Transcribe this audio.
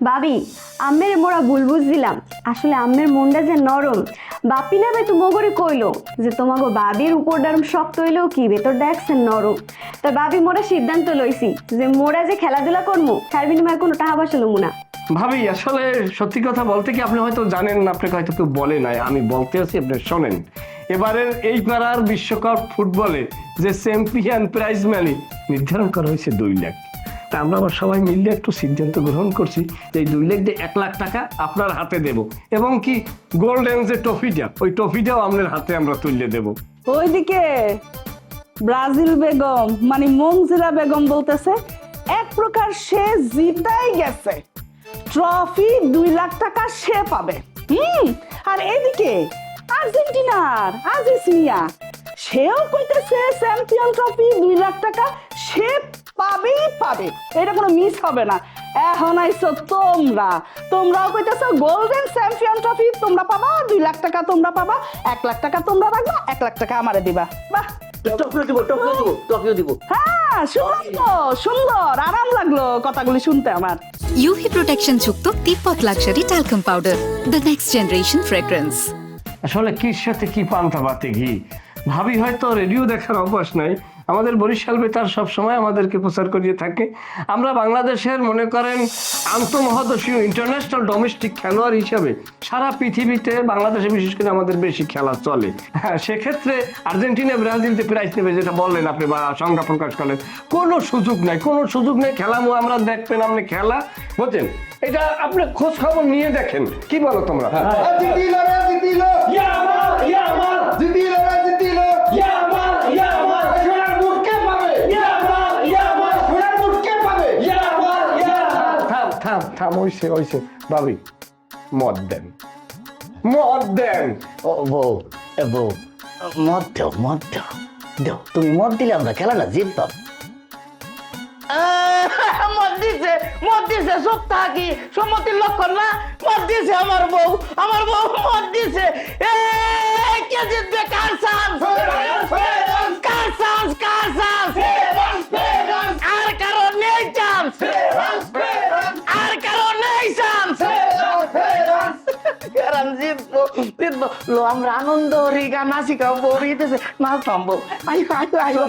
ভাবি আম্মের মোরা ভুল বুঝছিলাম, আসলে আম্মের মনটা যে নরম। বাপি না ভাই তো মগরে কইলো যে তোমাকে বাবির উপর ডারম শক্ত হইলেও কি ভেতর দেখছেন নরম। তা ভাবি মোরা সিদ্ধান্ত লইছি যে মোরা যে খেলাধুলা করবো তার বিনিময়ে কোনো টাকা পয়সা লমু না। ভাবি আসলে সত্যি কথা বলতে কি আপনি হয়তো জানেন না, আপনাকে হয়তো কেউ বলে নাই, আমি বলতে আছি আপনি শোনেন। এবারের এই পাড়ার বিশ্বকাপ ফুটবলে যে চ্যাম্পিয়ন প্রাইজ মানি নির্ধারণ করা হয়েছে 2 লাখ। তা আমরা আবার সবাই মিলে একটু সিদ্ধান্ত গ্রহণ করছি যে এই 2 লাখ দিয়ে 1 লাখ টাকা আপনার হাতে দেব, এবং কি গোল্ডেন যে ট্রফিটা ওই ট্রফিটাও আপনার হাতে আমরা তুলে দেব। ওইদিকে ব্রাজিল বেগম মানে মঞ্জিলা বেগম বলতেছে এক প্রকার সে জিতাই গেছে, ট্রফি 2 লাখ টাকা সে পাবে। আর এদিকে আর্জেন্টিনার আজিজ মিয়া সেও কইতেছে চ্যাম্পিয়ন ট্রফি 2 লাখ টাকা সে পাবেই পাবে, এটা কোনো মিস হবে না। এখন আইসো তোমরাও কইতেছো গোল্ডেন চ্যাম্পিয়ন ট্রফি তোমরা পাবা, 2 লাখ টাকা তোমরা পাবা, 1 লাখ টাকা তোমরা রাখবা, 1 লাখ টাকা আমারে দিবা। বাহ, হ্যাঁ শুনলাম তো, সুন্দর আরাম লাগলো কথাগুলি শুনতে আমার। ইউভি প্রোটেকশন যুক্ত Tibet luxury talcum powder, the next generation fragrance. আসলে কির সাথে কি পান্তা পাতে ঘি। ভাবি হয়তো রেডিও দেখার অভ্যাস নাই, আমাদের বরিশাল বেতার সবসময় আমাদেরকে প্রচার করিয়ে থাকে। আমরা বাংলাদেশের মনে করেন আন্তঃমহাদেশীয় ইন্টারন্যাশনাল ডোমেস্টিক খেলোয়াড় হিসাবে সারা পৃথিবীতে বাংলাদেশে বিশেষ করে আমাদের বেশি খেলা চলে। হ্যাঁ, সেক্ষেত্রে আর্জেন্টিনা ব্রাজিল যে প্রাইজ নেবে যেটা বললেন আপনি বা সংজ্ঞা প্রকাশ করলেন, কোনো সুযোগ নাই খেলামো আমরা দেখবেন আপনি খেলা বুঝছেন। এটা আপনি খোঁজ খবর নিয়ে দেখেন, কি বলো তোমরা? থাম হইছে ভাবি, মদ দেন। ও বউ, বউ মদ দাও তুমি মদ দিলে আমরা খেলাটা জিততাম। মদ দিছে সপ্তাহ কি সম্মতির লক্ষণ না? মদ দিছে আমার বউ মদ দিছে। কে জিতবে? কার চান্স? আর কারো নেই চান্স, আমরা আনন্দ গান নাচি খাবো, নাচ থামবো। আইও